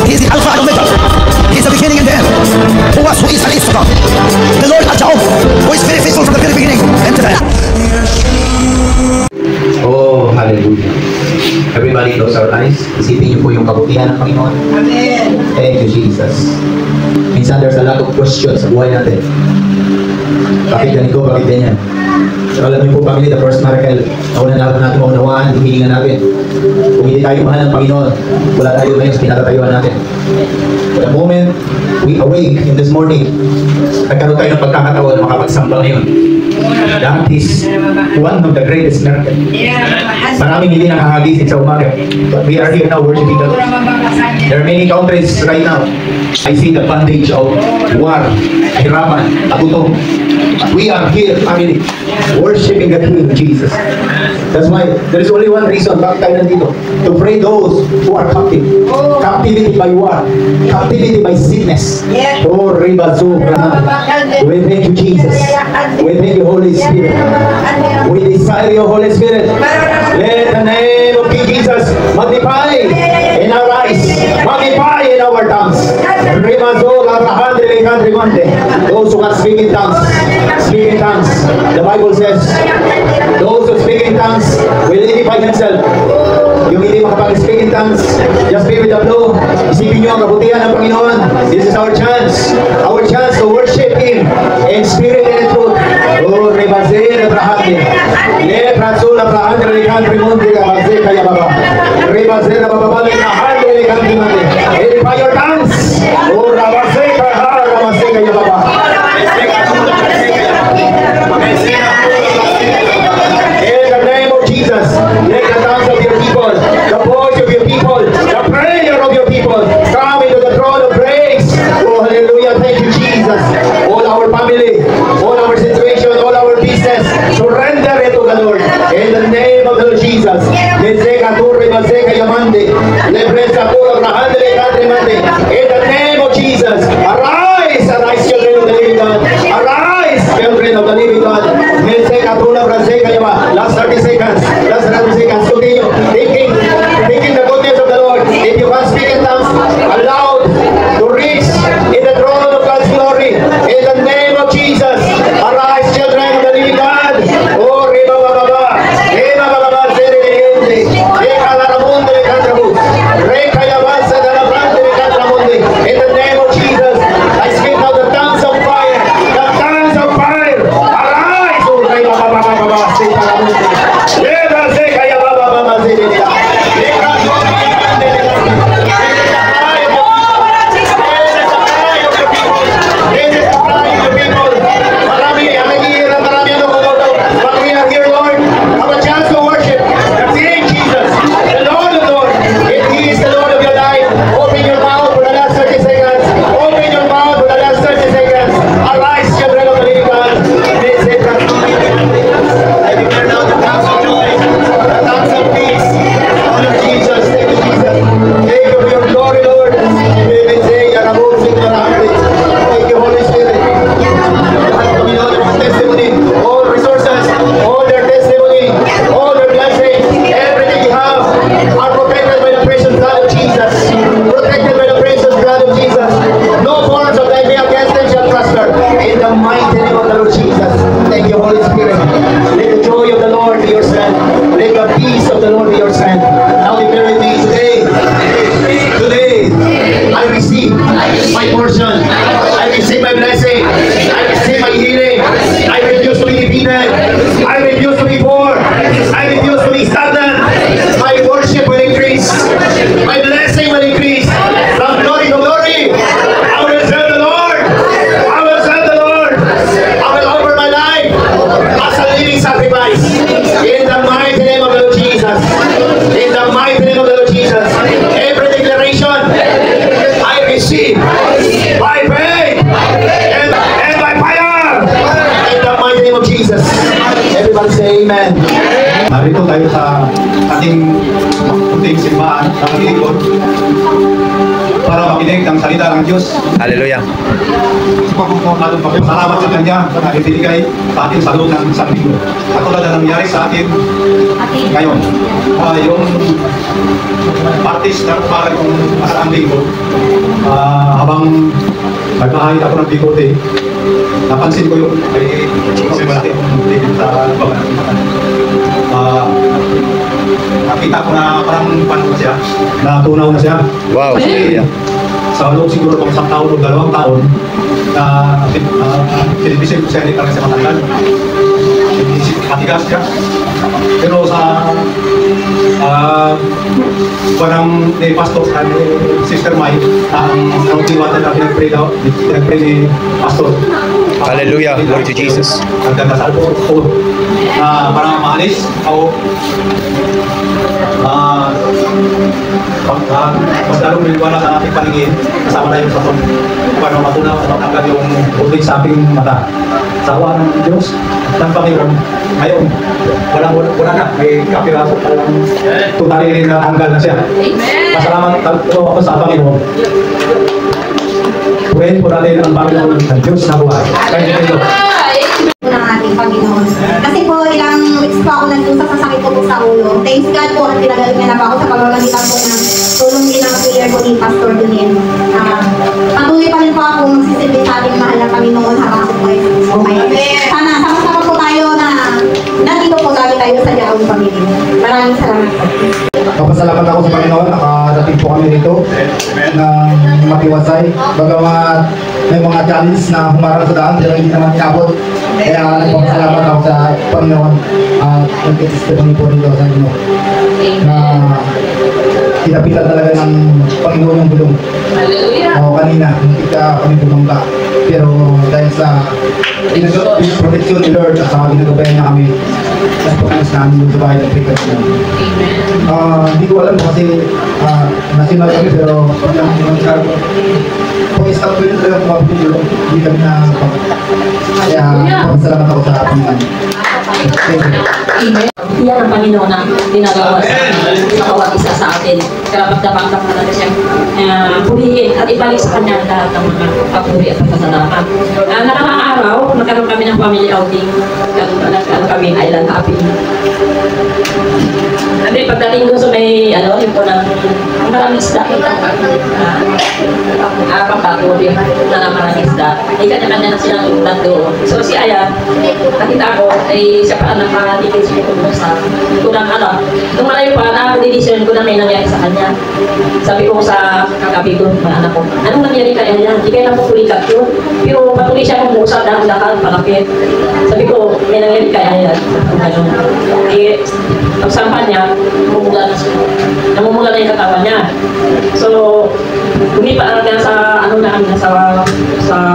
He is the Alpha and Omega. He is the beginning and the end. Who was, who is, and is to come. The Lord Al-Jehovah, who is very faithful from the very beginning and to the end. Oh, hallelujah. Everybody close our eyes. Isipin niyo po yung kabutihan ng Panginoon. Amen. Thank you, Jesus. Minsan there's a lot of questions sa buhay natin. Bakit ganito? Bakit ganyan? So alam niyo po, family, the first miracle na unang natin maunawaan, hihingan natin. Kung hindi tayo mahal ng Panginoon, wala tayo ngayon sa pinatatayuan natin. For the moment we awake in this morning, nagkaroon tayo ng pagkakataon na makapagsamba ngayon. That is one of the greatest miracles. Maraming hindi nakahagising sa umaga. But we are here now worshiping the Lord. There are many countries right now. I see the bondage of war, hirapan, gutom. We are here, family, worshiping the King Jesus. That's why there is only one reason bakit tayo nandito. To pray those who are captive. Captivity by war. Captivity by sickness. Oh, Ribazo. We thank you, Jesus. We thank you, Holy Spirit. We desire your Holy Spirit. Let the name of King Jesus magnify in our eyes, magnify in our tongues. Ribazo, those who can speak in tongues, speak in tongues. The Bible says, those who speak in tongues will edify themselves. Yung hindi makapag-speak in tongues, just be with the flow. Isipin nyo ang kabutihan ng Panginoon. This is our chance to worship Him in spirit and in truth. Oh, Rebazir, Abraham, Leprasul, Abraham, Rimonde, Rebazir, Kaya Baba, Rebazir, Baba, edify your tongues. Oh, Rabazir, Rabazir, Kaya Baba. In the name of Jesus, let the tongues of your people, the voice of your people, the prayer of your people come into the throne of grace. Oh, hallelujah. Thank you, Jesus. All our family, all our situation, all our business, surrender it to the Lord. In the name of the Lord Jesus. In the name of Jesus, arise, arise, children of the living God. Arise, children of the living God. Last 30 seconds. Last 30 seconds. Continue thinking the goodness of the Lord. If you can speak in tongues, allowed to reach in the throne of God's glory. In the name of Jesus, arise, children of the living God. Oh, Reba Baba, Reba Baba, Zerende, Reka Laramunde, Kandrabu, Reka Yavansa, Dalabrande, Kandramunde. In the name of Jesus, I speak now the tongues of fire. The tongues of fire. Arise, oh Reba Baba, Baba, Sita Ramunde. Reba Zeka Yababa, Baba, Zerende. Amen. Narito tayo sa ating kunting simbahan ng lingkod para makinig ng salita ng Diyos. Hallelujah. Salamat sa Kanya na ibinigay sa ating salud ng isang linggo. Katulad na nangyari sa atin ngayon. Yung parties na parang kung ang linggo, habang nagkahangit ako ng bigote, napansin ko yung may malaki akong tingin sa baba. Nakita ko na parang paano siya, natunaw na siya. Wow. Kasi sa loob siguro ng 1 taon o 2 taon, na pinipisil ko siya, hindi talaga siya matanggal. Matigas siya. Pero sa parang ni Pastor at Sister Mai, ang nauting water na pinag-pray ni Pastor. Hallelujah. Glory to Jesus. Nagdadasal ko para maalis ako. Mas lalong niliwala sa ating paligid, kasama na yung sa paano matunaw at matanggal yung ulit sa ating mata. Sa awa ng Diyos, ng Panginoon, ngayon, wala na, may kapiraso palang totally rin natanggal na siya. Pasalamat ako sa Panginoon. Purihin po natin ang Panginoon ng Diyos na buhay. Kaya nito. Ng ating Panginoon. Kasi po ilang weeks pa ako nagdusa sa sakit ko po sa ulo. Thanks God po at pinagaling niya na ba ako sa pagmamagitan po ng tulong din ng prayer ko ni Pastor Dunien. Patuloy pa rin po ako magsisilbi sa ating mahal na Panginoon habang ako po ay buhay. Sana sama-sama po tayo na nandito po lagi tayo sa Diyaong Pamilya. Maraming salamat po. Kapasalamat ako sa Panginoon, nakadating po kami dito ng matiwasay. Bagamat may mga challenge na humarang sa daan, pero hindi naman inabot. Kaya nagpapasalamat ako sa Panginoon at nag-testimony po dito sa inyo na tinapitan talaga ng Panginoon yung bulong. O kanina, hindi ka kami bumangga. Pero dahil sa protection ni Lord at sa ginagabayan niya kami, sa pagkakas namin yung bahay ng Pagkakas namin. Hindi ko alam kasi national kami pero kung isang ko yun talaga kumapit hindi kami na kaya salamat ako sa Panginoon. Yan ang Panginoon na ginagawa sa bawat isa sa atin. Karapat-dapat lang talaga siya purihin at ibalik sa kanya lahat ng mga papuri at pagkasalamat. Nakakang araw, nagkaroon kami ng family outing. Nagkaroon kami ng island hopping. Sabi, pagdating doon sa may, yung po ng maraming isda. Pagkakuri na maraming isda. Ay kanya-kanya na silang ulan doon. So si Aya, nakita ko, ay siya pa nakatikin siya kung sa kunang Tumalayo pa, nakadidisyon ko na may nangyari sa kanya. Sabi ko sa kakabi ko, mga anak ko, anong nangyari kaya yan? Di kayo napupulikat yun. Pero patuloy siya kung busa dahil lakad, palapit. Sabi ko, may nangyari kaya yan. Eh, pagsampan niya, namumula na yung katawan niya. So, lumipa na sa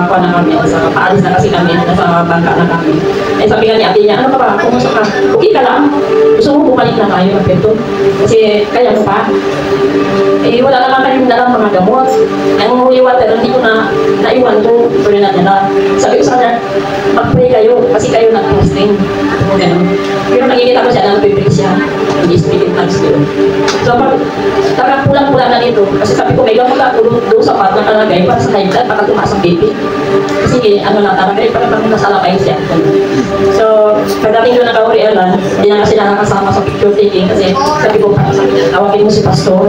kuha na kami, sa paalis na kasi kami, nasa bangka na kami. Eh, sabi nga ni ate niya, ano ka ba? Kumusta ka? Okay ka lang? Gusto mo bumalik na tayo ng Pento? Kasi kaya mo pa? Eh, wala naman kayong dalang mga gamot. Ang huliwat, pero hindi ko na naiwan ko. Pwede na nila. Sabi ko sa kanya, mag-pray kayo kasi kayo nag-posting. Pero nakikita ko siya na nag-pray siya. Hindi speaking tongues ko. So, pag pulang-pulang na dito, kasi sabi ko, may gamot ako doon sa part na talagay para sa high blood, para tumaas ang BP. Kasi talaga, para nasalakay siya. So, pagdating doon nakahurialan, hindi na kasi nakakasama sa picture taking kasi sabi ko, tawagin mo si Pastor.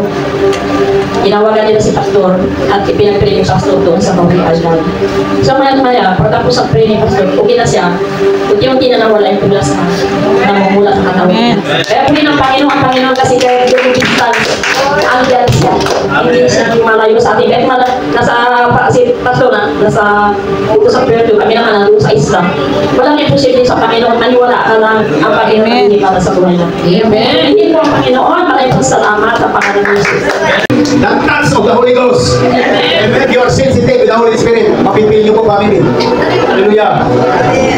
Inawagan nila si Pastor at ipinag-pray yung Pastor doon sa Mawari Island. So, maya-maya, pagkatapos sa pray ni Pastor, okay na siya. Unti-unti na nawala yung puglas na namumula sa katawan. Kaya puli ng Panginoon kasi kaya yung distant, andyan siya. Hindi siya malayo sa atin. Kahit si Pastor na, nasa utos sa prayer doon, kami naman nandun sa Islam. Walang imposible sa Panginoon, maniwala ka lang ang Panginoon hindi para sa buhay natin. Amen. Hindi po ang Panginoon, maraming salamat sa pangalan ng Jesus. The touch of the Holy Ghost. Amen. You are sensitive with the Holy Spirit. Mapipil niyo po family. Hallelujah.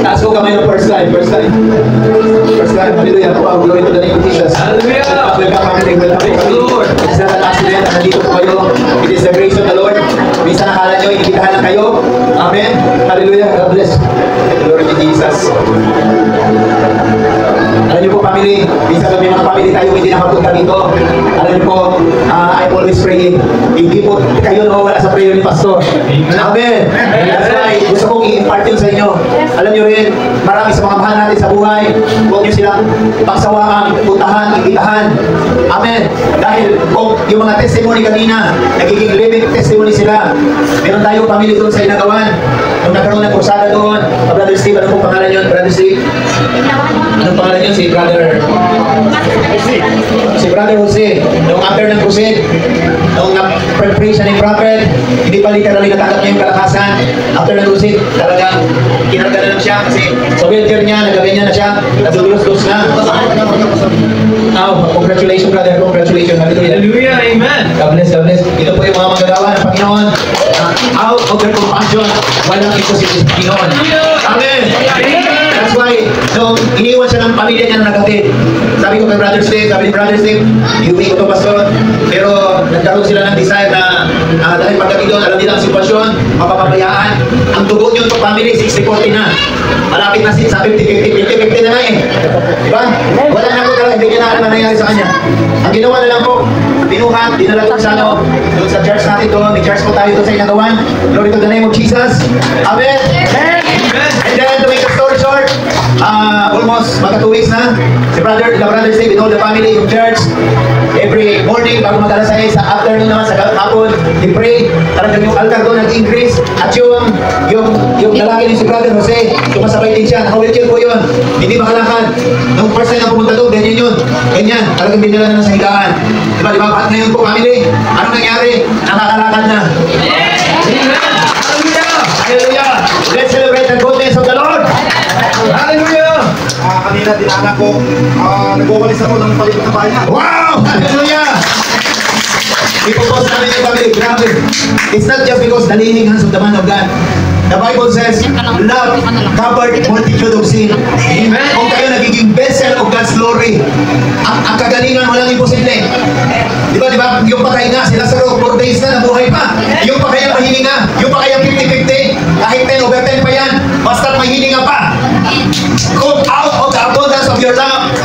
Taas ko kamay ng first time. First time. Hallelujah. Glory to the name of Jesus. Hallelujah. Welcome family. Welcome Lord. It's not an accident. Nandito po kayo. It is the grace of the Lord. Minsan nakala nyo, imbitahan na kayo. Amen. Hallelujah. God bless. Glory to Jesus. Alam niyo po family, minsan kami mga family tayo hindi nakapunta dito. Alam niyo po, I'm always praying. Hindi po kayo nawawala sa prayer ni Pastor. Amen. That's why gusto kong i-impart yun sa inyo. Alam niyo rin, marami sa mga mahal natin sa buhay, huwag niyo silang pagsawaan, puntahan, imbitahan. Amen. Dahil kung yung mga testimony kanina, nagiging living testimony sila. Meron tayo family doon sa Inagawan. Nung nagkaroon ng kursada doon, Brother Steve, ano pong pangalan yun? Brother Steve? Anong pangalan yun? Si Brother Jose. Nung after ng crusade, nung na-pray siya ng prophet, hindi pa literally natanggap niya yung kalakasan. After ng crusade, talagang kinarga na lang siya kasi sa wheelchair niya, nagaganyan na siya, nadulos-dos na. Congratulations, brother. Congratulations. Hallelujah. Hallelujah. Amen. God bless, God bless. Ito po yung mga magagawa ng Panginoon. Out of their compassion, walang imposible sa Panginoon. Amen. That's why, nung iniwan siya ng pamilya niya na naghatid, sabi ko kay Brother Steve, sabi ni Brother Steve, iuwi ko ito, Pastor. Pero nagkaroon sila ng desire na dahil pagdating doon, alam nila ang sitwasyon, mapapabayaan. Ang tugon yun to family, 60-40 na. Malapit na sa 50-50 na nga eh. Diba? Wala na po talaga, hindi niya na alam na nangyari sa kanya. Ang ginawa na lang po, binuhat, dinala ko sa doon sa church natin doon, may church po tayo doon sa Inagawan. Glory to the name of Jesus. Amen. And then to make the story short, almost magka 2 weeks na, si Brother Steve and all the family, yung church, every morning bago mag-alas 6, sa afternoon naman, sa hapon, they pray, talagang yung altar doon nag-increase, at yung lalaki ni si Brother Jose, sumasabay din siya, naka-wheelchair po yun, hindi makalakad. Nung first time na pumunta doon, ganyan yun, ganyan, talagang dinala na sa higaan. Diba, at ngayon po family, anong nangyari? Nakakalakad na. Hallelujah! Let's celebrate the goodness of the Lord! Hallelujah! Kanina dinala ko, nagwawalis ako ng palibot na bahay niya. Wow! Hallelujah! Ipopos namin yung family. Grabe. It's not just because the leaning hands of the man of God. The Bible says, love covered multitude of sin. Amen. Kung kayo nagiging vessel of God's glory, ang kagalingan walang imposible. Diba? Yung pakahinga, si Lazaro 4 days na nabuhay pa. Yung pakayang mahihinga, yung pakayang 50-50, kahit 10 over 10 pa yan, basta mahihinga pa. Come out of the abundance of your love.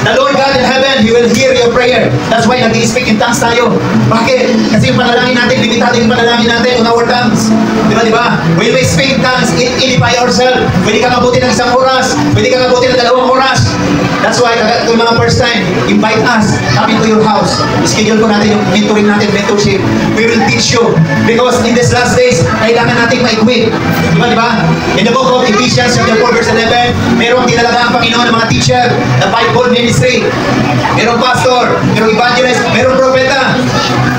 The Lord God in heaven, He will hear your prayer. That's why nag-i-speak in tongues tayo. Bakit? Kasi yung panalangin natin, limitado yung panalangin natin on our tongues. Diba? When we speak in tongues, edify ourselves. Pwede ka mabuti ng 1 oras, pwede ka mabuti ng 2 oras. That's why, kung mga first time, invite us, come into your house. Schedule ko natin yung mentoring natin, mentorship. We will teach you. Because in these last days, kailangan natin ma-equip. Diba? In the book of Ephesians, chapter 4, verse 11, merong tinalaga ang Panginoon ng mga teacher, the fivefold ministry. Merong pastor, merong evangelist, merong propeta.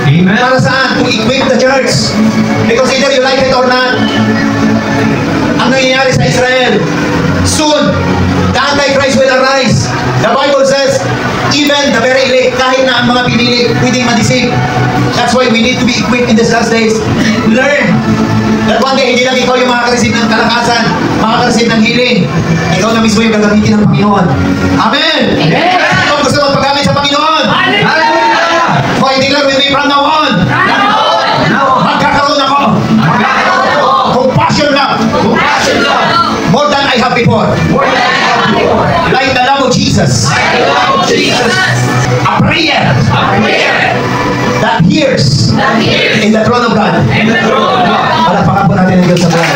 Amen. Para saan? To equip the church. Because either you like it or not, ang nangyayari sa Israel, soon, the Antichrist will arise. The Bible says, even the very elect, kahit na ang mga pinili, pwedeng ma-deceive. That's why we need to be equipped in these last days. Learn that one day, hindi lang ikaw yung makaka-receive ng kalakasan, makaka-receive ng healing. Ikaw na mismo yung gagamitin ng Panginoon. Amen! Amen! Kung gusto magpagamit sa Panginoon, hallelujah! Fighting lang with me from now on. Magkakaroon ako. Compassion lang. More than I have before. Like the love of Jesus. A prayer that hears in the throne of God. Palakpakan po natin ang Diyos sa buhay.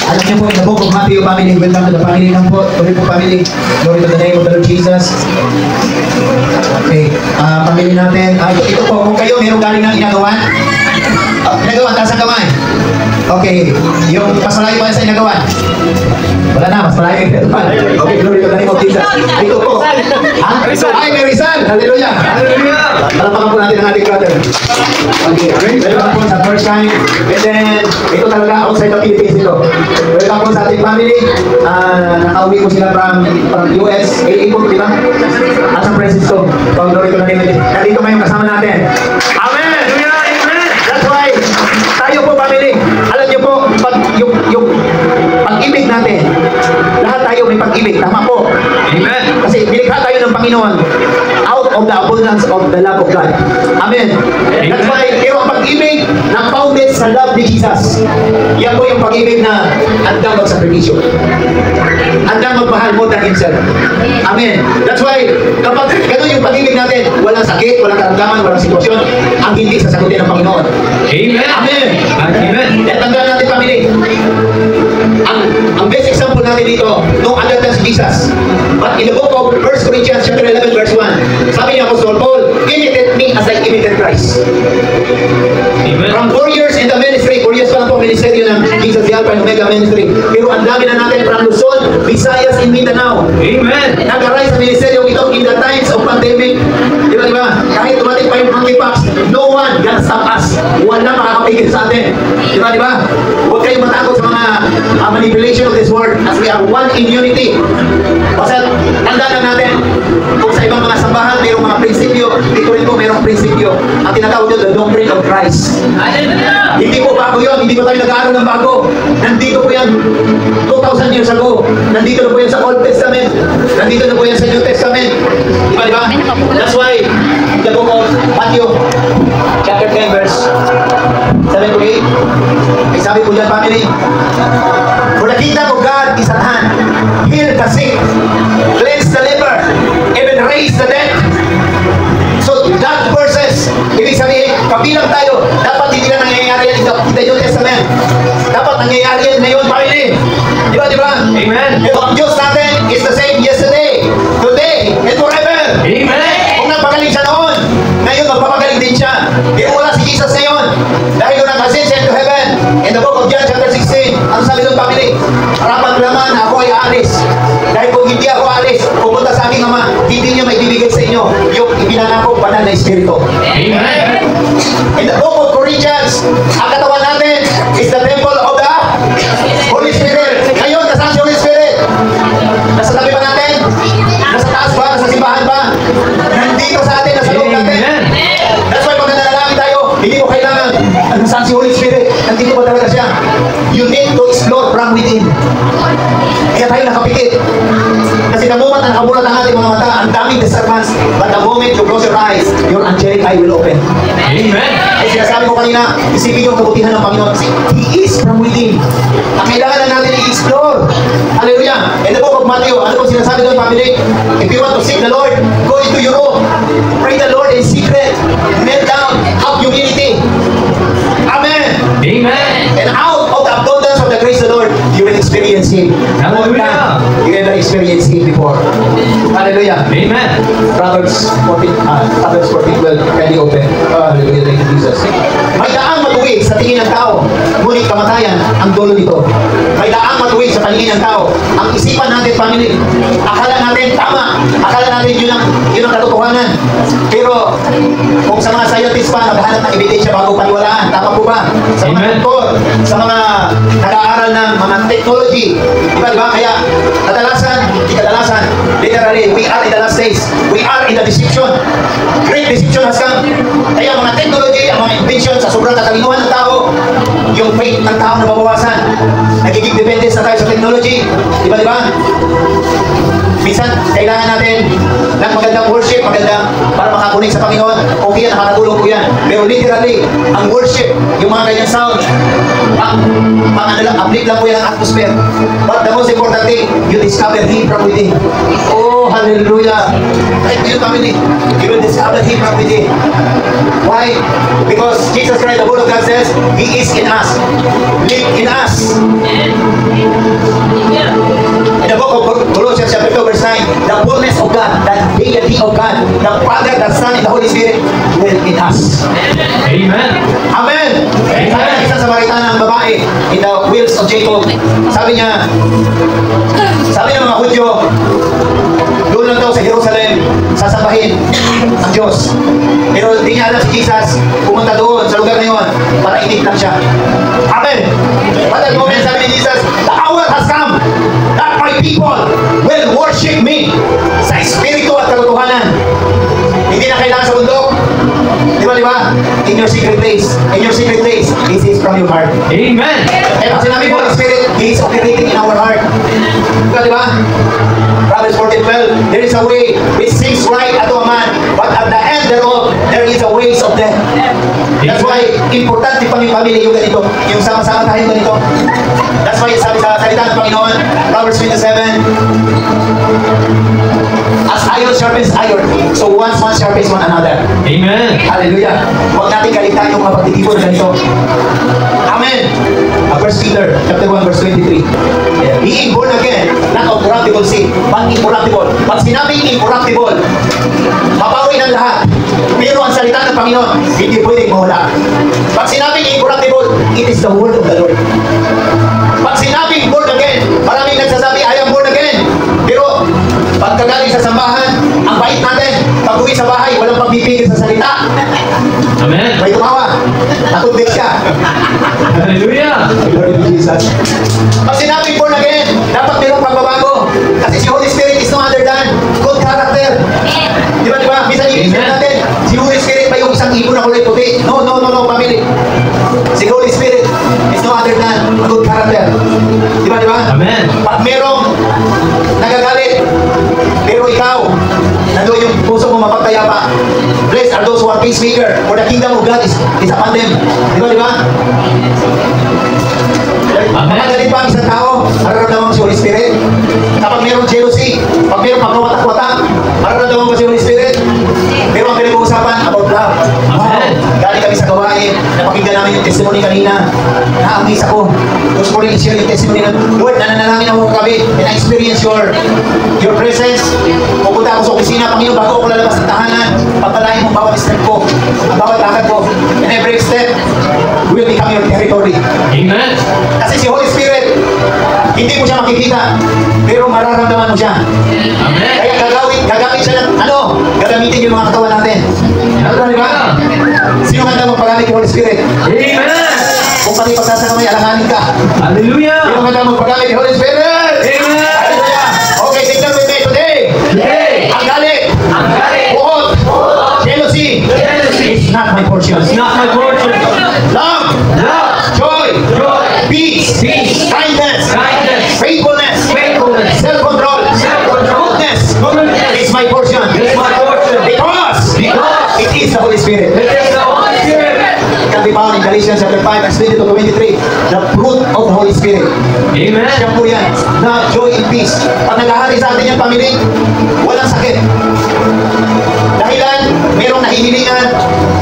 Alam niyo po, in the book of Matthew, family, welcome to the family ng po. Glory po family. Glory to the name of the Lord Jesus. Okay, family natin. Ito po, kung kayo mayroong galing ng Inagawan, Inagawan, taas ang kamay. Okay, yung mas malayo pa sa Inagawan. Wala na, mas malayo yung Inagawan. Okay, glory to the name of Jesus. Ito po. Ay, may Rizal. Hallelujah. Palakpakan po natin ang ating brother. Okay, welcome po sa first time. And then, ito talaga outside the Philippines ito. Welcome po sa ating family. Nakauwi ko sila from US. Iikot, di ba? At San Francisco. So, glory to the name of Jesus. Nandito ngayong kasama natin. Amen! That's why, tayo po family, alam niyo po, yung pag-ibig natin, lahat tayo may pag-ibig, tama po. Amen. Kasi nilikha tayo ng Panginoon out of the abundance of the love of God. Amen. That's why, pero ang pag-ibig na founded sa love ni Jesus, yan po yung pag-ibig na handang magsakripisyo. Handang magmahal more than himself. Amen. That's why, kapag gano'n yung pag-ibig natin, walang sakit, walang karamdaman, walang sitwasyon, ang hindi sasagutin ng Panginoon. Amen. Amen. Amen. At tandaan natin, family, ang best example natin dito, nung agad si Jesus. But in the book of 1 Corinthians chapter 11 verse 1, sabi ni Apostle Paul, imitate me as I imitate Christ. Amen. From 4 years ang dami na natin from Luzon, Visayas, in Mindanao. Amen. Nag-arise sa ministeryo ito in the times of pandemic. Di ba? Kahit tumating pa yung monkeypox, no one can stop us. Wala makakapigil sa atin. Di ba? Huwag kayong matakot sa mga manipulation of this world as we are one in unity. Basta, tandaan natin, kung sa ibang mga sambahan, mayroong mga prinsipyo, dito rin po mayroong prinsipyo. Ang tinatawag yun, the doctrine of Christ. Hindi po bago yun, hindi po tayo nag-aaral ng bago. Nandito po yan 2,000 years ago. Nandito na po yan sa Old Testament. Nandito na po yan sa New Testament. Di ba? That's why, the book of Matthew, chapter 10, verse 7 to 8. Ay sabi po dyan, family, for the kingdom of God is at hand. Heal the sick, cleanse the leper, even raise the dead. So that verses, ibig sabihin, kabilang tayo, dapat hindi na nangyayari yan in the New Testament. Dapat nangyayari yan ngayon, family. Di ba? Amen. Yung Diyos natin is the same yesterday, today, and forever. Amen. Kung nagpagaling siya noon, ngayon magpapagaling din siya. Kaya wala si Jesus ngayon. Dahil kung nag-ascend to heaven, in the book of John chapter 16, ano sabi doon, family? Rapat naman ako ay aalis. Dahil kung hindi ako aalis, pupunta sa aking Ama, hindi niya maibibigay sa inyo yung ibinangako banal na Espiritu. Amen. In the book of Corinthians, ang katawan natin is the temple of the Holy Spirit. Ngayon, nasaan si Holy Spirit? Nasa tabi ba natin? Nasa taas ba? Nasa simbahan ba? Nandito sa atin, nasa loob natin. That's why pag nanalangin tayo, hindi mo kailangan, nasaan si Holy Spirit? Nandito ba talaga siya? You need to explore from within. Kaya tayo nakapikit. Kasi the moment na nakamulat ang ating mga mata, ang daming disturbance. But the moment you close your eyes, your angelic eye will open. Amen. Ay sinasabi ko kanina, isipin yung kabutihan ng Panginoon kasi He is from within. Ang kailangan na natin i-explore. Hallelujah. In the book of Matthew, ano po sinasabi doon, family? If you want to seek the Lord, go into your room. Pray the Lord in secret. Kneel down. Have humility. Amen. Amen. And out of the abundance of the grace of the Lord, you will experience Him. Hallelujah. You never experienced Him before. Hallelujah. Amen. Proverbs 14:12, can you open? Hallelujah, thank you, Jesus. May daang matuwid sa tingin ng tao, ngunit kamatayan ang dulo nito. May daang matuwid sa paningin ng tao. Ang isipan natin, family, akala natin tama. Akala natin yun ang katotohanan. Pero, kung sa mga scientists pa, naghahanap ng ebidensya bago paniwalaan. Tama po ba? Sa mga Amen. doktor, sa mga nag-aaral ng mga technology. Diba? Kaya, kadalasan, literally, we are in the last days. We are in the deception. Great deception has come. Kaya mga technology, ang mga invention sa sobrang katalinuhan ng tao, yung faith ng tao na mabawasan. Nagiging dependence na tayo sa technology. Diba? Minsan, kailangan natin ng magandang worship, magandang para makakunik sa Panginoon. Okay yan, nakakatulong po yan. Pero literally, ang worship, yung mga ganyang sound, uplift lang po yan ang atmosphere. But the most important thing, you discover Him from within. Oh, hallelujah. Right to you, family. You will discover Him from within. Why? Because Jesus Christ, the Word of God says, He is in us. Live in us. In the book of Colossians chapter 2 verse 9, the fullness of God, the deity of God, the Father, the Son, and the Holy Spirit dwell in us. Amen. Amen. Sabi ng isang Samaritana ng babae in the wheels of Jacob, sabi niya, sabi ng mga Hudyo, doon lang daw sa Jerusalem, sasabahin ang Diyos. Pero hindi niya alam si Jesus, pumunta doon sa lugar na yun, para inip lang siya. Amen. But at the moment, sabi ni Jesus, the hour has come that my people will worship me sa Espiritu at katotohanan. Hindi na kailangan sa bundok. Di ba? In your secret place. In your secret place, this is from your heart. Amen. Eh, pag sinabi mo, Spirit, He is operating in our heart. Di ba? Proverbs 14:12, there is a way which seems right unto a man, but at the end thereof, there is a ways of death. That's why, importante pang yung family yung ganito. Yung sama-sama tayo ganito. That's why, sabi sa salita ng Panginoon, Proverbs 27, as iron sharpens iron, so one sharpens one another. Amen. Hallelujah. Huwag natin kalitan yung mga pagtitipon na ganito. Amen. 1 Peter chapter 1 verse 23. Being born again, not of corruptible seed, but incorruptible. Pag sinabing incorruptible, mabawi ng lahat. Pero ang salita ng Panginoon, hindi pwedeng mawala. Pag sinabing incorruptible, it is the word of the Lord. Pag sinabing sinabing born again, maraming nagsasabi, I am born again. Pero, pagkagaling sa sambahan, ang bait natin, pag-uwi sa bahay, walang pagpipigil sa salita. Amen. May tumawa. Natubig siya. Hallelujah. Glory to Jesus. Pag sinabing born again, dapat mayroong pagbabago. Kasi si Holy Spirit is no other than good character. Di ba, di ba? Minsan iisip natin, si Holy Spirit ba yung isang ibon na kulay puti? No, no, no, no, family. Si Holy Spirit is no other than good character. Di ba, di ba? Amen. Pag merong nagagalit, pero ikaw, nandoon yung puso mo mapagkayapa. Blessed are those who are peacemaker, for the kingdom of God is upon them. Di ba, di ba? Magalit pa ang isang tao, mararamdaman mo si Holy Spirit. Kapag mayroong jealousy, pag mayroong pagkawatak-watak, mararamdaman mo si Holy Spirit. Pero ang pinag-uusapan about love. Wow, galing kami sa gawain, napakinggan namin yung testimony kanina. Na-amaze ako. Gusto ko rin i-share yung testimony na, Lord, nananalangin ako kami, and I experience your presence. Pupunta ako sa opisina, Panginoon, bago ako lalabas ng tahanan, pagpalain mo bawat step ko, ang bawat lakad ko, and every step will become your territory. Amen. Kasi si Holy Spirit, hindi mo siya makikita, pero mararamdaman mo siya. Amen. Kaya gagamit siya ng, gagamitin yung mga katawan natin. Ano ba, di ba? Sino nga daw magpagamit yung Holy Spirit? Amen. Kung pati pagsasanamay, alanganin ka. Hallelujah. Sino nga daw magpagamit yung Holy Spirit? Amen. Hallelujah. Okay, tignan with me today. Today. Ang galit, buhot, jealousy, is not my portion. It's not my portion. Love, joy, peace, kindness, faithfulness, self-control, goodness is my portion. It's my portion. Because it is the Holy Spirit. It is the Holy Spirit. It can be found in Galatians chapter 5, verse 20 to 23. The fruit of the Holy Spirit. Amen. Siya po yan. Na joy and peace. Pag naghahari sa atin yung pamilya, walang sakit. Dahilan, mayroong nahihilingan.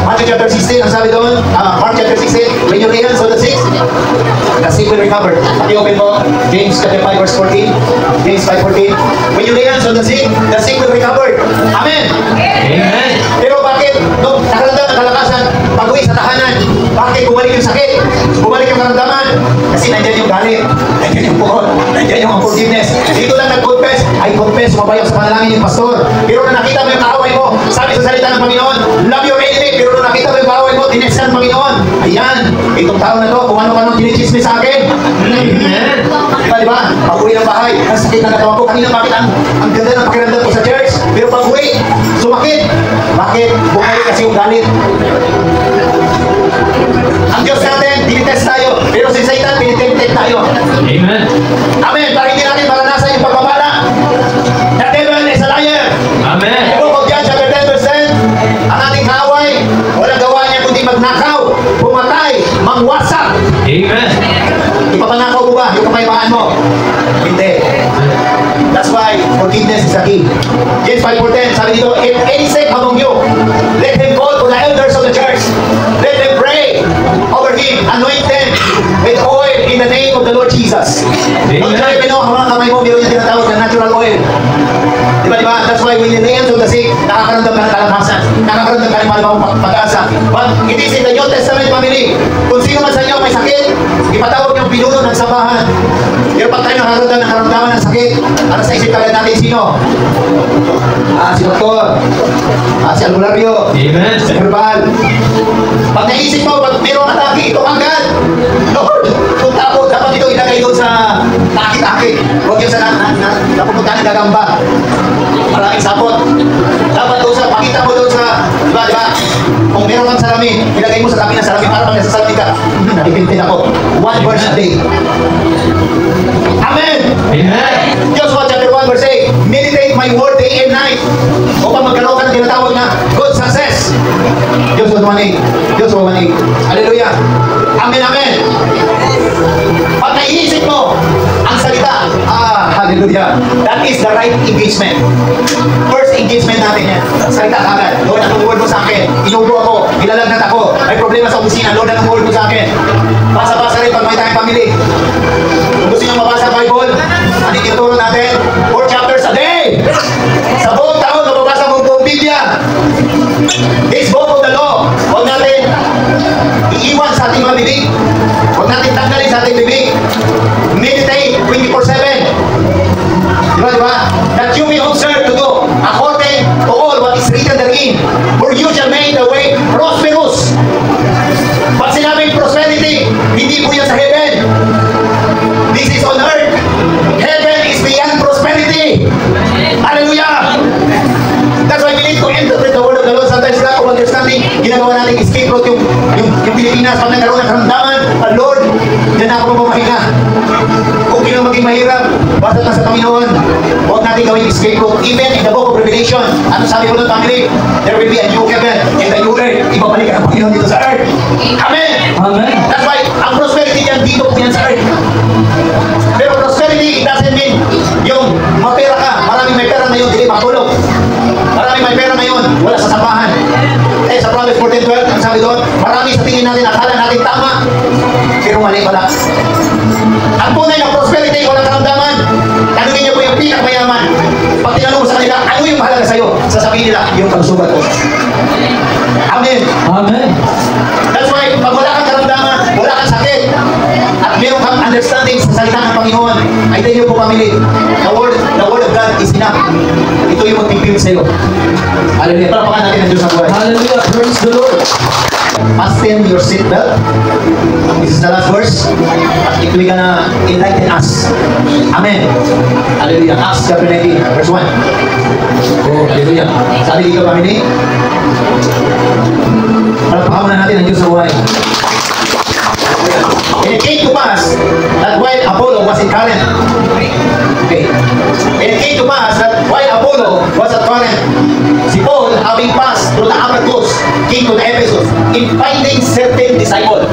Matthew chapter 16, ang sabi doon, Mark chapter 16, when you lay hands on the sick will recover. Paki-open mo, James chapter 5, verse 14. James 5:14. When you lay hands on the sick will recover. Amen. Amen. Pero bakit, nung nakaramdam ng kalakasan, pag-uwi sa tahanan, bakit bumalik yung sakit? Bumalik yung karamdaman? Kasi nandiyan yung galit, nandiyan yung puhot, nandiyan yung unforgiveness. Dito lang nag-confess, I confess, sumabayaw sa panalangin yung pastor. Pero nung nakita mo yung kaaway mo, sabi sa salita ng Panginoon, love your enemy. Pero nung nakita mo yung kaaway mo, tinestan ng Panginoon. Ayan, itong tao na to, kung ano-ano tinichismis sa akin. Amen. Diba? Pag-uwi ng bahay, ang sakit ng katawan ko. Kanina bakit ang ganda ng pakiramdam ko sa church? Pero pag-uwi, sumakit. Bakit? Bumalik kasi yung galit. Ang Diyos natin, tinitest tayo. Pero si Satan, tinitest tayo. Amen. Amen. Para hindi natin maranasan yung pagpapala. The devil is a liar. Amen. The book of John chapter 10 verse 10, ang ating kaaway, walang gawa niya kundi magnakaw, pumatay, mangwasak. Amen. Ipapanakaw mo ba yung kapayapaan mo? Hindi. That's why forgiveness is the key. James 5:10, sabi dito, if any sick among you, let him call to the elders of the church. Let them pray over him, anoint them with oil in the name of the Lord Jesus. Don't try to know, mga kamay mo, meron yung tinatawag na natural oil. Diba? That's why when you lay hands on the sick, nakakaramdam ka ng kalakasan. Nakakaramdam ka ng malamang pag-asa. But it is in the New Testament family. Kung sino man sa inyo may sakit, ipatawag niyong pinuno ng sambahan. Pero pag tayo nakakaramdam ng karamdaman ng sakit, ano sa isip kagad natin sino? Si Doktor. Si Albularyo. Amen. Si Herbal. Pag naisip mo, pag mayroong atake, ito agad. Lord, kung tapos, dapat ito ilagay doon sa takit-takit. Huwag yung sa napupunta ng gagamba. Maraming sapot. Dapat doon sa, pakita mo doon sa, diba? Kung meron kang salamin, ilagay mo sa tabi ng salamin para pag nasa salamin ka, natipintin ako. 1 verse a day. Amen! Amen. Joshua chapter 1 verse 8, meditate my word day and night upang magkaroon ka ng tinatawag na good success. Joshua 1:8. Joshua 1:8. Hallelujah. Amen, amen. Pag naiisip mo ang salita, hallelujah. That is the right engagement. First engagement natin yan. Salita agad. Lord, anong word mo sa akin? Inubo ako. Ilalagnat ako. May problema sa opisina. Lord, anong word mo sa akin? Basa-basa rin pag may tayong family. Kung gusto nyo mabasa ang Bible, ano tinuturo natin? 4 chapters a day. Sa buong taon, mababasa mo buong Biblia. This book of the law. Huwag natin iiwan sa ating mga bibig. Huwag natin tanggalin sa ating bibig. Meditate magkaroon ng karamdaman, Lord, yan ako mamahinga. Kung kino maging mahirap, basta na sa Panginoon, huwag natin gawing escape route. Even in the book of Revelation, ano sabi ko ng family? There will be a new heaven and a new earth. Ibabalik ang Panginoon dito sa earth. Amen! Amen. That's why, ang prosperity yan dito po yan sa earth. Pero prosperity, it doesn't mean yung mapera ka, maraming may pera ngayon, hindi matulog. Maraming may pera ngayon, wala sa sabahan. Eh, sa Proverbs 14:12, ang sabi doon, marami sa tingin natin, akala natin tama, pero mali pala. Ang tunay na prosperity, walang karamdaman. Tanungin niyo po yung pinakmayaman. Pag tinanong mo sa kanila, ano yung mahalaga sa'yo? Sasabihin nila, yung pagsugat ko. Amen. Amen. That's why, pag wala kang karamdaman, wala kang sakit, at meron kang understanding sa salita ng Panginoon, I tell you po, family, the word of God is enough. Ito yung magpipil sa'yo. Hallelujah. Palapakan natin ang Diyos sa buhay. Hallelujah. Praise the Lord. Fasten your seatbelt. This is the last verse. At it will gonna enlighten us. Amen. Hallelujah. Acts chapter 19, verse 1. Oh, hallelujah. Sabi dito, family, palapakan na natin ang Diyos sa buhay. And it came to pass that while Apollo was in Corinth, okay, and it came to pass that while Apollo was at Corinth, si Paul, having passed through the upper coast, came to the Ephesus, in finding certain disciple.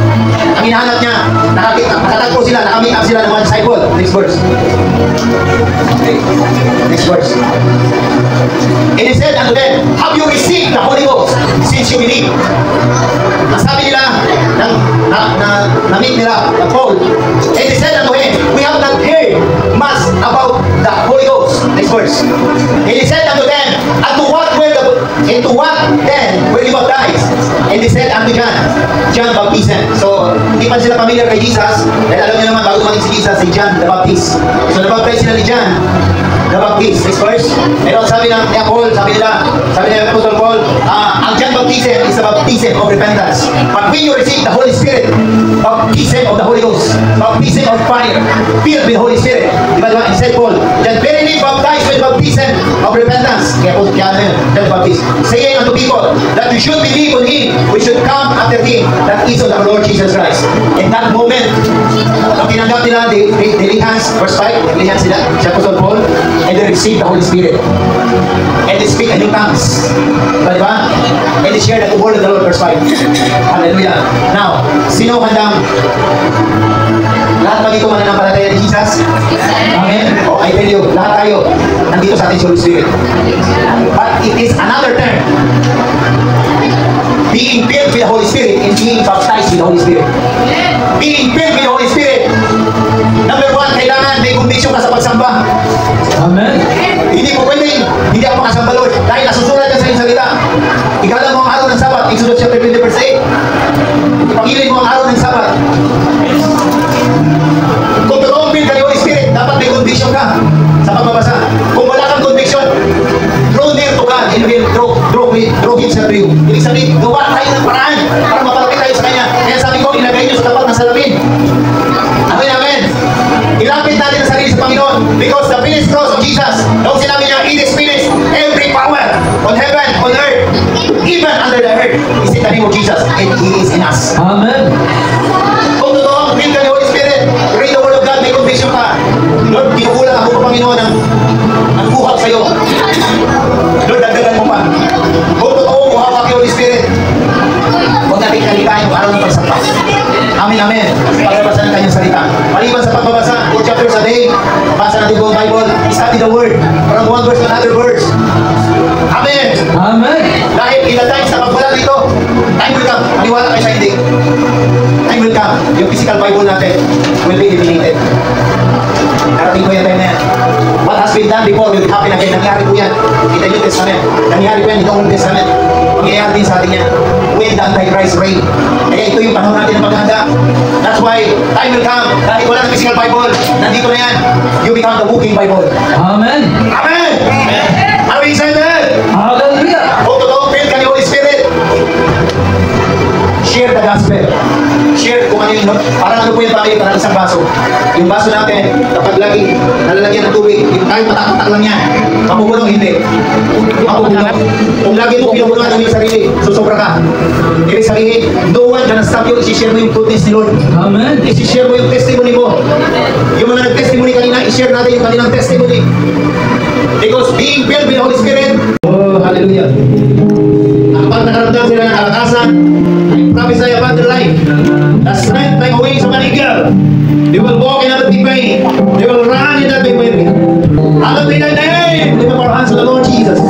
Ang hinahanap niya, nakatagpo sila, nakamit up sila ng mga disciple. Next verse. Okay. Next verse. And he said unto them, have you received the Holy Ghost since you believe? Ang sabi nila, na-meet nila, Paul, and he said unto him, we have not heard much about the Holy Ghost. Next verse. And he said unto them, into what then were you baptized? And they said unto John baptism. So, hindi pa sila familiar kay Jesus, dahil alam niyo naman, bago maging si Jesus, si John the Baptist. So, nabaptize sila ni John the Baptist. Next verse. Pero sabi ng Paul, sabi nila Apostle Paul, ang John baptism is a baptism of repentance. But when you receive the Holy Spirit, baptism of the Holy Ghost, baptism of fire, filled with the Holy Spirit. Diba? He said Paul, that verily baptized with baptism of repentance. Kaya po, John the Baptist, saying unto people that we should believe on Him, we should come after Him, that is of the Lord Jesus Christ. In that moment, ang tinanggap nila, they lay hands, verse 5, lay hands sila, si Apostle Paul, and they receive the Holy Spirit. And they speak a new tongues. Diba? And they share the word of the Lord, verse 5. Hallelujah. Now, sino handang lahat ba dito mananampalataya ni Jesus? Amen? Oh, I tell you, lahat tayo nandito sa ating Holy Spirit. But it is another term. Being filled with the Holy Spirit and being baptized with the Holy Spirit. Being filled with the Holy Spirit. Number one, kailangan may conviction ka sa pagsamba. Amen. Hindi po pwedeng hindi ako makasamba, Lord. Dahil nasusulat ka sa iyong salita. Igalang mo ang araw ng Sabat. Exodus chapter 20 verse 8. Ipagilid mo ang araw ng Sabat. Kung totoong filled ka ni Holy Spirit, dapat may conviction ka sa pagbabasa. Kung wala kang conviction, draw near to God and will draw Himself to you. Ibig sabihin, gawa tayo ng paraan para mapalapit tayo sa Kanya. Kaya sabi ko, ilagay niyo sa tapat ng salamin. Amen, amen. Ilapit natin ang sarili sa Panginoon because the finished cross of Jesus, nung sinabi niya, it is finished, every power on heaven, on earth, even under the earth, is in the name of Jesus, and He is in us. Amen. Kung totoo, filled ka ni Holy Spirit, read the Word of God, may conviction ka. Lord, kinukulang ako pa, Panginoon, ang buhag sa'yo. Lord, dagdagan mo pa. Kung totoo, buhag ka kay Holy Spirit, huwag natin kalikain yung araw ng pagsapa. Amen, amen. Pagbabasa ng kanyang salita. Maliban sa pagbabasa, 4 chapters a day, basa natin buong Bible, study the Word, from one verse to another verse. Amen. Amen. Dahil ilang times na pagwala dito, time will come. Maniwala kayo sa hindi. Time will come. Yung physical Bible natin will be eliminated. Narating ko yan time na yan. What has been done before will happen again. Nangyari po yan. Kita New Testament. Nangyari po yan dito Old Testament. Mangyayari din sa atin yan. When the Antichrist reign. Kaya ito yung panahon natin ng paghahanda. That's why time will come. Dahil wala ng physical Bible, nandito na yan. You become the walking Bible. Amen. Amen! Are we excited? Hallelujah. Kung totoo, filled ka ni Holy Spirit, share the gospel. Share kung ano yung, parang ano po yung family, parang isang baso. Yung baso natin, kapag lagi nalalagyan ng tubig, yung kahit patak-patak lang yan, mapupulong hindi. Mapupulong. Kung lagi mo pinupulungan yung sarili, susobra ka. Ibig sabihin, no one can stop you, isi-share mo yung goodness ni Lord. Amen. Isi-share mo yung testimony mo. Yung mga nag-testimony kanina, i-share natin yung kanilang testimony. Because being filled with the Holy Spirit, oh, hallelujah. Kapag nakaramdam sila ng kalakasan, I prophesy about their life. The strength like wings of an eagle. They will walk in that big pain. They will run in that big pain. Hallowed be thy name. Lift up our hands to the Lord Jesus.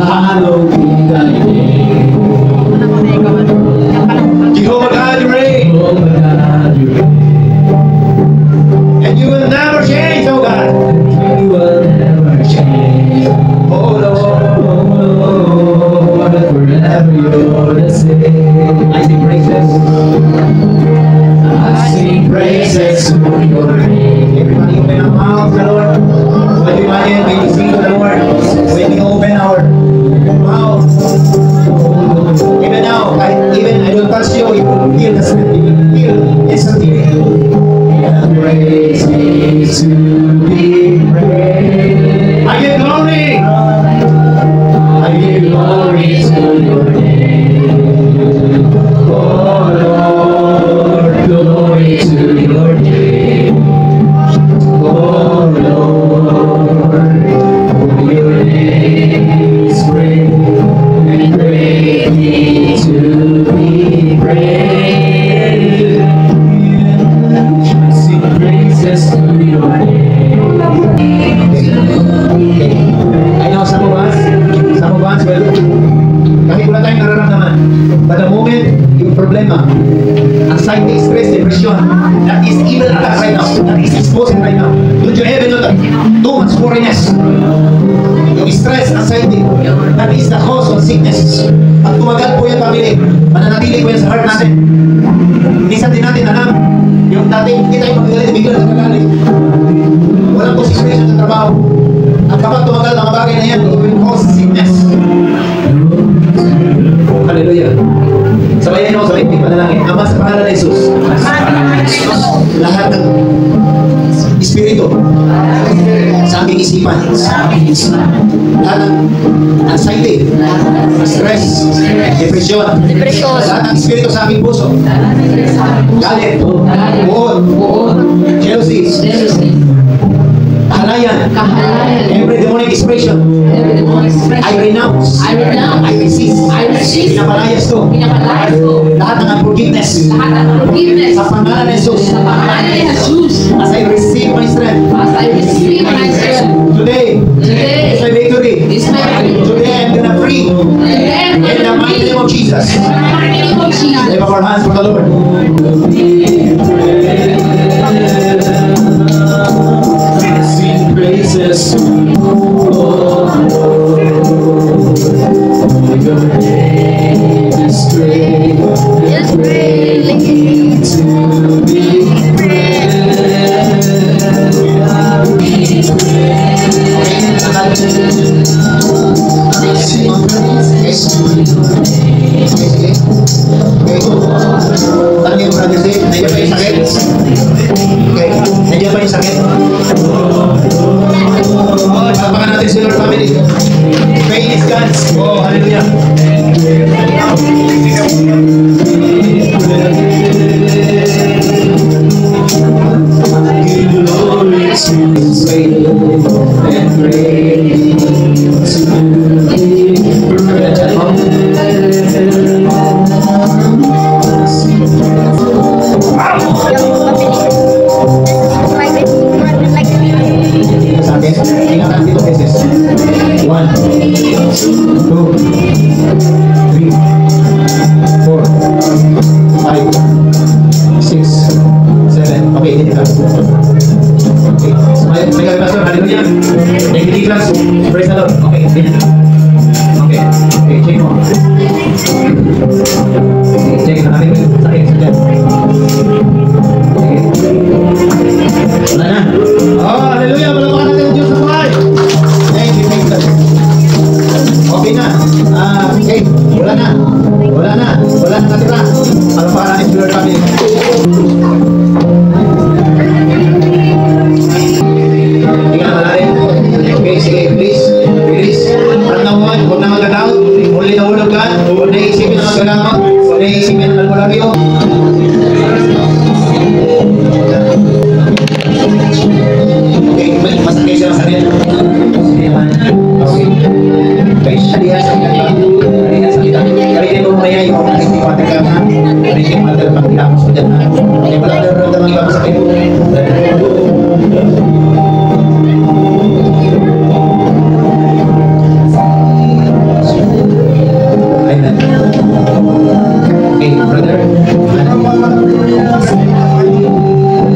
Hallowed be thy name. Jehovah God, you reign. And you will never change, oh God. You will never change. Oh Lord, forever you're the same. I sing praises. I sing praises to your name. Everybody open our mouths, the Lord. Everybody, when we sing to the Lord, when we open our mouths, even now, even I don't touch you, you will feel the spirit, you will feel instantly. And praise is to be praised. I give glory. I give glory to your name. Oh Lord, glory to your name. Oh Lord, your name is great and greatly to be praised. I sing praises to your name. I know some of us will, kahit wala tayong nararamdaman, but the moment yung problema, anxiety, stress, depression, that is evil attack right now, that is exposing right now. Don't you ever know that? Too much worriness. Yung stress, anxiety, that is the cause of sickness. Pag tumagal po yung family, mananatili po yan sa heart natin. Minsan din natin alam, yung dating hindi tayo magagalit, bigla na magagalit. Walang concentration sa trabaho. At kapag tumagal mga bagay na yan, it will cause sickness. Hallelujah. Sabayan niyo ako sa ikting panalangin. Ama, sa pangalan ni Jesus. Lahat ng espiritu sa aming isipan, lahat ng anxiety, stress, depression, lahat ng espiritu sa aming puso, galit, buod, jealousy, kahalayan, every demonic expression, I renounce, I resist, pinapalayas ko, lahat ng unforgiveness, sa pangalan ni Jesus, as I receive my strength, today, is my victory, today I'm gonna free, in the mighty name of Jesus. Lift up our hands for the Lord. Sing praises to your name is great, greatly to be praised. Sing praises to your name. Ano yung brother say? Nandiyan ba yung sakit? Okay. Nandiyan ba yung sakit? Tapakan natin si Lord family. Pain is God's. Oh, hallelujah. Give glory to His faith and praise to ingatan dito beses. 1, 2, 3, 4, 5, 6, 7. Okay, dito ka. Okay, sumaya kami pastor, hallelujah. Negative class, praise the Lord. Okay, dito. Okay, okay, check mo. Okay, check na natin yung sakit sa dyan. Okay. Wala na. Oh, hallelujah, malapakan natin ang Diyos sa buhay. Thank you, Jesus. Okay na. Okay, wala na. Wala na. Wala na natira. Malapakan natin yung Lord family. Tapos mo dyan ha. Hindi pala nararamdaman iba sa kayo. Amen. Okay, brother.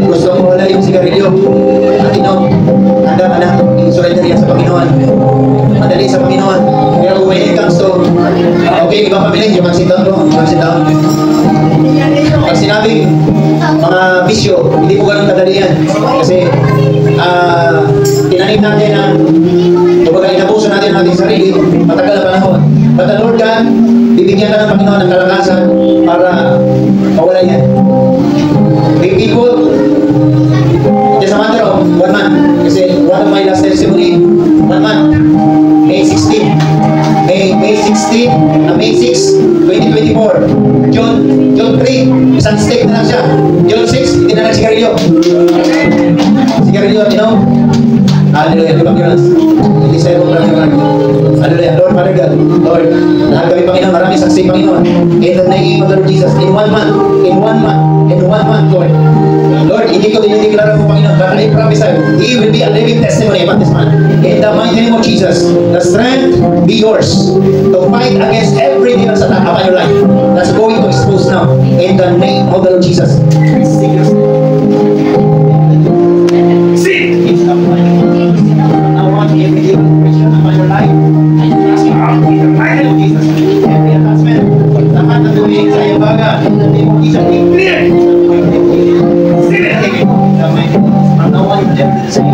Gusto mo wala yung sigarilyo. At anda ka na, i-surrender yan sa Panginoon. Madali sa Panginoon. Pero when it comes to, okay, ibang pamilya, you can sit down bro, you can sit down. Pag sinabi, mga bisyo, hindi po ganun kadali yan. Kasi, tinanim natin na, kumbaga inabuso natin ang ating sarili, matagal na panahon. But the Lord God, bibigyan ka ng Panginoon ng kalakasan para mawala yan. May people, just a matter of 1 month. Kasi one of my last testimony, 1 month, May 16, May 16, May 6, 2024, June 3, isang stick na lang siya. June 6, hindi na lang sigarilyo. Sigarilyo, you know? Hallelujah, di ba Panginoon? Hindi sa'yo kong maraming. Hallelujah, Lord, Father God, Lord, lahat kami Panginoon, maraming saksi Panginoon. In the name of the Lord Jesus, in 1 month, Lord. Lord, hindi ko dinideklara po Panginoon, but I promise you, He will be a living testimony about this man. In the mighty name of Jesus, the strength be yours to fight against every demon sa attack upon your life. That's going to expose now. In the name of the Lord Jesus. I want every demon upon your life. In the mighty name of Jesus. Every attachment, lahat ng tuwing sa iyong baga, in the name of Jesus, be clear. From now on, you have to say, I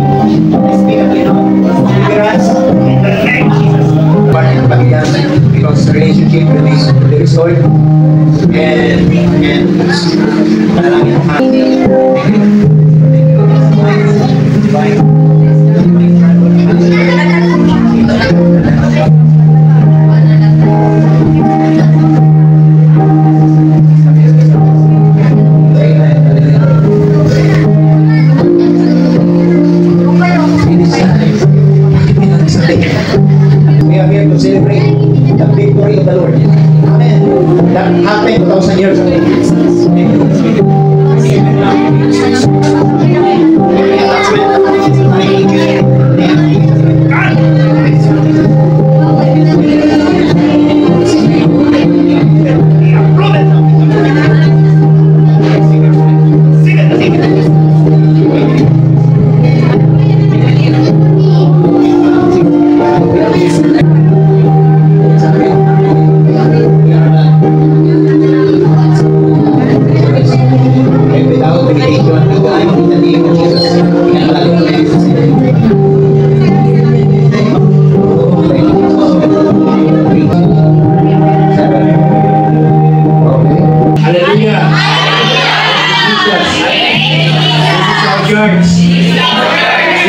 speak of deliverance in the name of Jesus. Because the relationship will be restored and we are here to celebrate the victory of the Lord. Amen. That happened 2,000 years ago.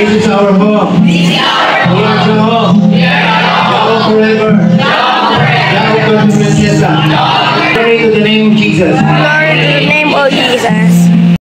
This is our home. We are the home. Now forever. Now to the name of Jesus. Lord, in the name of Jesus.